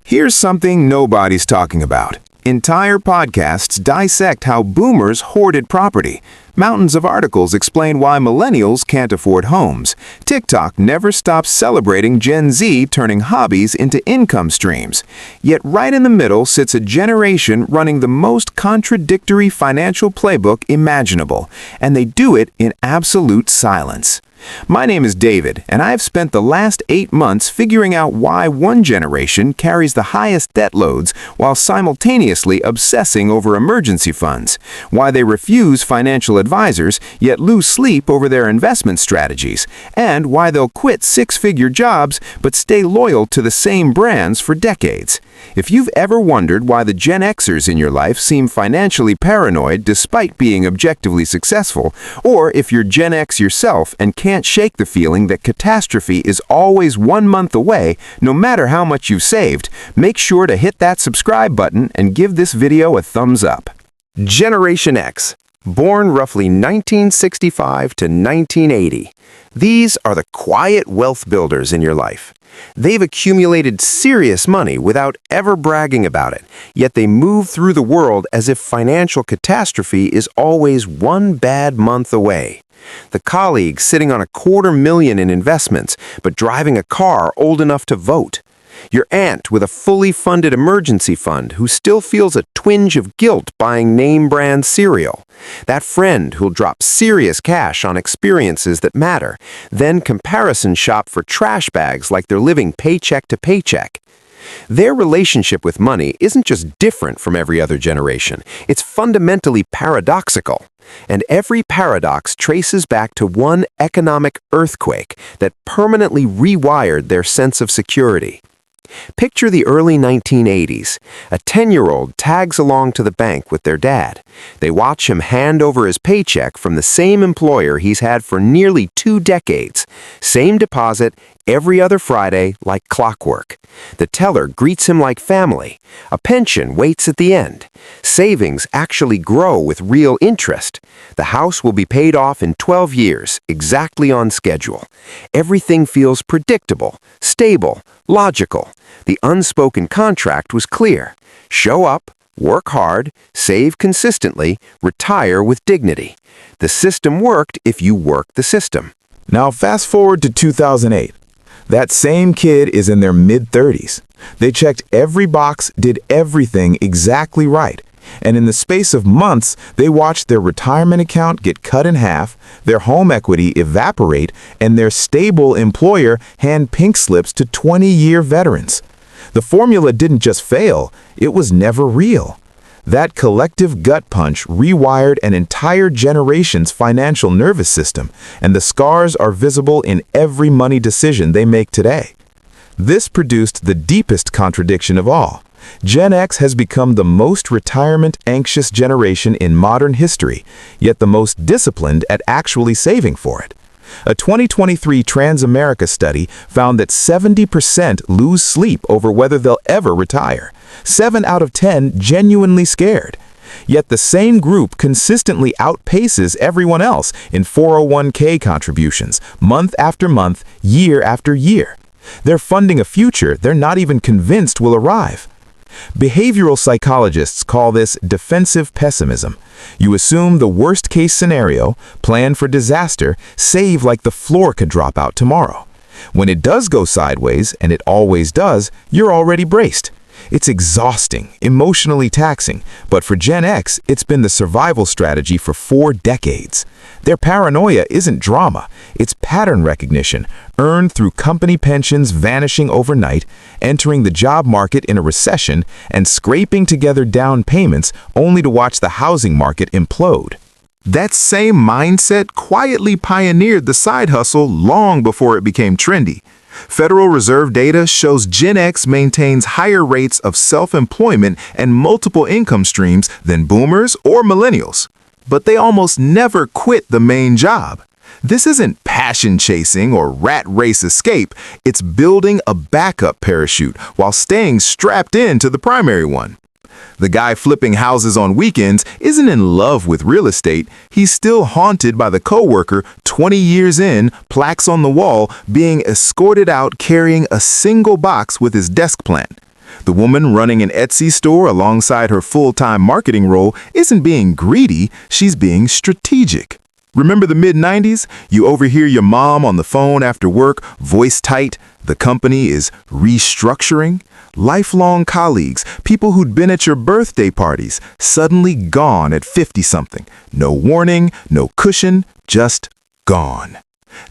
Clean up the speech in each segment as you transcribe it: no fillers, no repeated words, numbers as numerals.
Here's something nobody's talking about. Entire podcasts dissect how boomers hoarded property. Mountains of articles explain why millennials can't afford homes. TikTok never stops celebrating Gen Z turning hobbies into income streams. Yet right in the middle sits a generation running the most contradictory financial playbook imaginable, and they do it in absolute silence. My name is David, and I've spent the last 8 months figuring out why one generation carries the highest debt loads while simultaneously obsessing over emergency funds, why they refuse financial advisors yet lose sleep over their investment strategies, and why they'll quit six-figure jobs but stay loyal to the same brands for decades. If you've ever wondered why the Gen Xers in your life seem financially paranoid despite being objectively successful, or if you're Gen X yourself and can't shake the feeling that catastrophe is always 1 month away, no matter how much you've saved, make sure to hit that subscribe button and give this video a thumbs up. Generation X, born roughly 1965 to 1980. These are the quiet wealth builders in your life. They've accumulated serious money without ever bragging about it, yet they move through the world as if financial catastrophe is always 1 bad month away. The colleague sitting on $250,000 in investments, but driving a car old enough to vote. Your aunt with a fully funded emergency fund who still feels a twinge of guilt buying name-brand cereal. That friend who'll drop serious cash on experiences that matter, then comparison shop for trash bags like they're living paycheck to paycheck. Their relationship with money isn't just different from every other generation, it's fundamentally paradoxical. And every paradox traces back to one economic earthquake that permanently rewired their sense of security. Picture the early 1980s. A 10-year-old tags along to the bank with their dad. They watch him hand over his paycheck from the same employer he's had for nearly 2 decades. Same deposit, every other Friday, like clockwork. The teller greets him like family. A pension waits at the end. Savings actually grow with real interest. The house will be paid off in 12 years, exactly on schedule. Everything feels predictable, stable, logical. The unspoken contract was clear. Show up, work hard, save consistently, retire with dignity. The system worked if you worked the system. Now fast forward to 2008. That same kid is in their mid-30s. They checked every box, did everything exactly right. And in the space of months, they watched their retirement account get cut in half, their home equity evaporate, and their stable employer hand pink slips to 20-year veterans. The formula didn't just fail, it was never real. That collective gut punch rewired an entire generation's financial nervous system, and the scars are visible in every money decision they make today. This produced the deepest contradiction of all. Gen X has become the most retirement-anxious generation in modern history, yet the most disciplined at actually saving for it. A 2023 Transamerica study found that 70% lose sleep over whether they'll ever retire. 7 out of 10 genuinely scared. Yet the same group consistently outpaces everyone else in 401k contributions, month after month, year after year. They're funding a future they're not even convinced will arrive. Behavioral psychologists call this defensive pessimism. You assume the worst-case scenario, plan for disaster, save like the floor could drop out tomorrow. When it does go sideways, and it always does, you're already braced. It's exhausting, emotionally taxing, but for Gen X, it's been the survival strategy for 4 decades. Their paranoia isn't drama, it's pattern recognition, earned through company pensions vanishing overnight, entering the job market in a recession, and scraping together down payments only to watch the housing market implode. That same mindset quietly pioneered the side hustle long before it became trendy. Federal Reserve data shows Gen X maintains higher rates of self-employment and multiple income streams than boomers or millennials. But they almost never quit the main job. This isn't passion chasing or rat race escape, it's building a backup parachute while staying strapped into the primary one. The guy flipping houses on weekends isn't in love with real estate. He's still haunted by the coworker 20 years in, plaques on the wall, being escorted out carrying a single box with his desk plant. The woman running an Etsy store alongside her full-time marketing role isn't being greedy, she's being strategic. Remember the mid-90s? You overhear your mom on the phone after work, voice tight, the company is restructuring. Lifelong colleagues, people who'd been at your birthday parties, suddenly gone at 50-something. No warning, no cushion, just gone.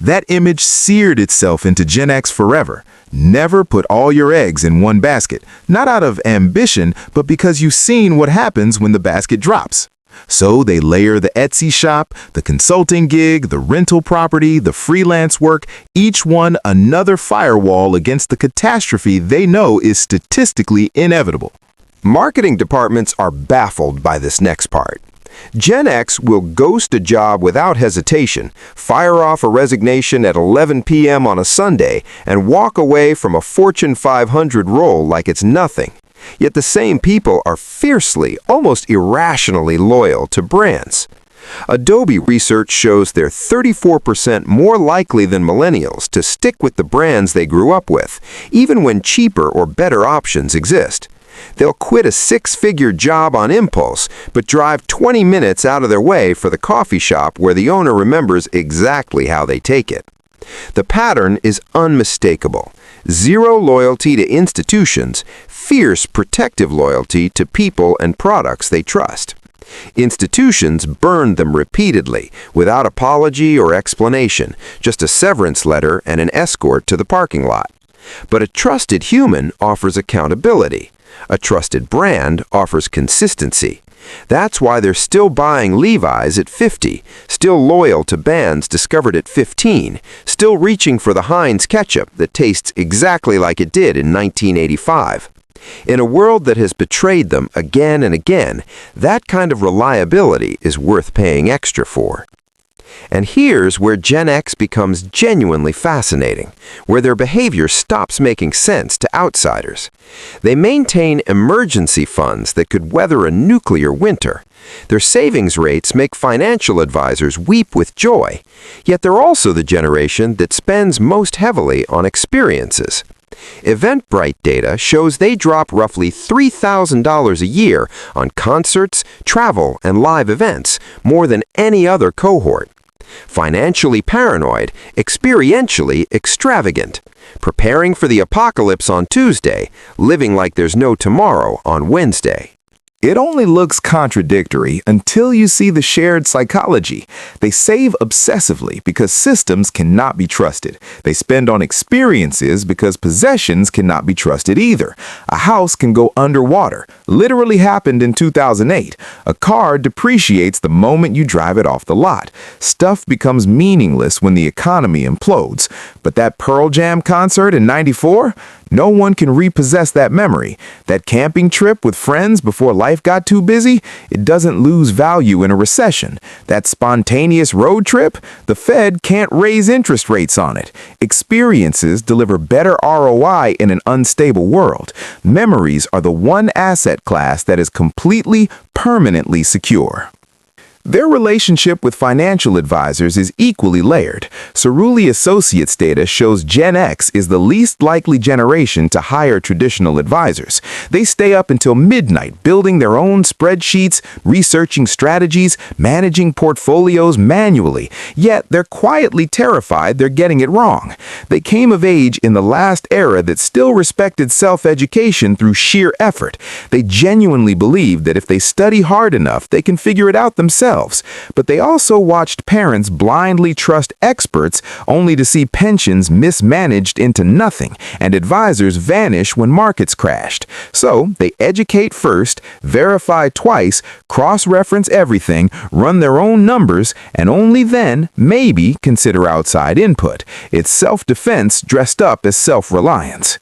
That image seared itself into Gen X forever. Never put all your eggs in one basket, not out of ambition, but because you've seen what happens when the basket drops. So they layer the Etsy shop, the consulting gig, the rental property, the freelance work, each one another firewall against the catastrophe they know is statistically inevitable. Marketing departments are baffled by this next part. Gen X will ghost a job without hesitation, fire off a resignation at 11 p.m. on a Sunday, and walk away from a Fortune 500 role like it's nothing. Yet the same people are fiercely, almost irrationally loyal to brands. Adobe research shows they're 34% more likely than millennials to stick with the brands they grew up with, even when cheaper or better options exist. They'll quit a six-figure job on impulse, but drive 20 minutes out of their way for the coffee shop where the owner remembers exactly how they take it. The pattern is unmistakable. Zero loyalty to institutions, fierce protective loyalty to people and products they trust. Institutions burn them repeatedly, without apology or explanation, just a severance letter and an escort to the parking lot. But a trusted human offers accountability. A trusted brand offers consistency. That's why they're still buying Levi's at 50, still loyal to bands discovered at 15, still reaching for the Heinz ketchup that tastes exactly like it did in 1985. In a world that has betrayed them again and again, that kind of reliability is worth paying extra for. And here's where Gen X becomes genuinely fascinating, where their behavior stops making sense to outsiders. They maintain emergency funds that could weather a nuclear winter. Their savings rates make financial advisors weep with joy, yet they're also the generation that spends most heavily on experiences. Eventbrite data shows they drop roughly $3,000 a year on concerts, travel, and live events, more than any other cohort. Financially paranoid, experientially extravagant. Preparing for the apocalypse on Tuesday, living like there's no tomorrow on Wednesday. It only looks contradictory until you see the shared psychology. They save obsessively because systems cannot be trusted. They spend on experiences because possessions cannot be trusted either. A house can go underwater. Literally happened in 2008. A car depreciates the moment you drive it off the lot. Stuff becomes meaningless when the economy implodes. But that Pearl Jam concert in '94? No one can repossess that memory. That camping trip with friends before life got too busy? It doesn't lose value in a recession. That spontaneous road trip? The Fed can't raise interest rates on it. Experiences deliver better ROI in an unstable world. Memories are the one asset class that is completely, permanently secure. Their relationship with financial advisors is equally layered. Cerulli Associates data shows Gen X is the least likely generation to hire traditional advisors. They stay up until midnight building their own spreadsheets, researching strategies, managing portfolios manually, yet they're quietly terrified they're getting it wrong. They came of age in the last era that still respected self-education through sheer effort. They genuinely believed that if they study hard enough, they can figure it out themselves. But they also watched parents blindly trust experts only to see pensions mismanaged into nothing and advisors vanish when markets crashed. So they educate first, verify twice, cross-reference everything, run their own numbers, and only then, maybe, consider outside input. It's self-defense dressed up as self-reliance.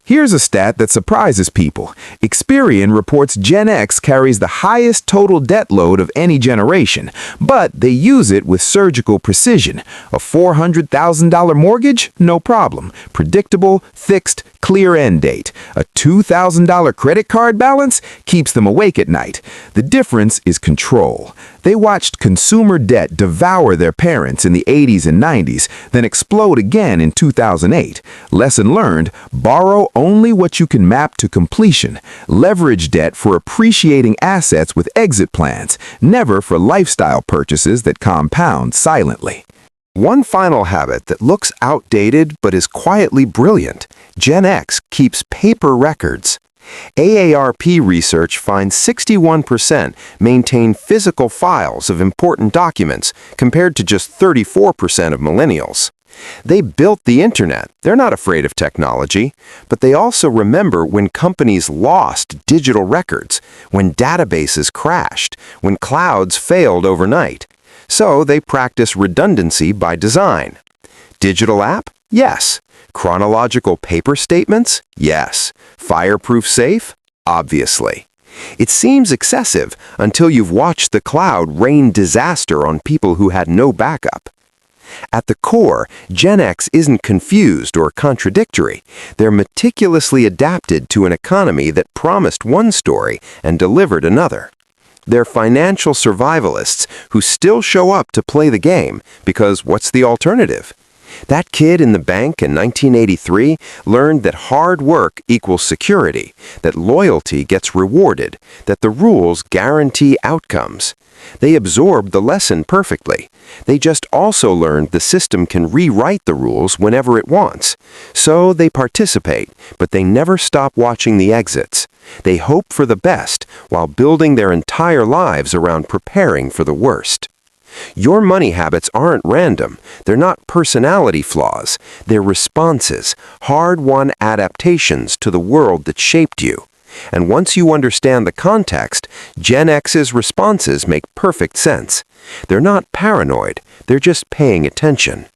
Here's a stat that surprises people. Experian reports Gen X carries the highest total debt load of any generation, but they use it with surgical precision. A $400,000 mortgage? No problem. Predictable, fixed, clear end date. A $2,000 credit card balance keeps them awake at night. The difference is control. They watched consumer debt devour their parents in the 80s and 90s, then explode again in 2008. Lesson learned, borrow only what you can map to completion. Leverage debt for appreciating assets with exit plans, never for lifestyle purchases that compound silently. One final habit that looks outdated but is quietly brilliant. Gen X keeps paper records. AARP research finds 61% maintain physical files of important documents, compared to just 34% of millennials. They built the internet. They're not afraid of technology, but they also remember when companies lost digital records, when databases crashed, when clouds failed overnight. So they practice redundancy by design. Digital app? Yes. Chronological paper statements? Yes. Fireproof safe? Obviously. It seems excessive until you've watched the cloud rain disaster on people who had no backup. At the core, Gen X isn't confused or contradictory. They're meticulously adapted to an economy that promised one story and delivered another. They're financial survivalists who still show up to play the game, because what's the alternative? That kid in the bank in 1983 learned that hard work equals security, that loyalty gets rewarded, that the rules guarantee outcomes. They absorbed the lesson perfectly. They just also learned the system can rewrite the rules whenever it wants. So they participate, but they never stop watching the exits. They hope for the best while building their entire lives around preparing for the worst. Your money habits aren't random. They're not personality flaws. They're responses, hard-won adaptations to the world that shaped you. And once you understand the context, Gen X's responses make perfect sense. They're not paranoid. They're just paying attention.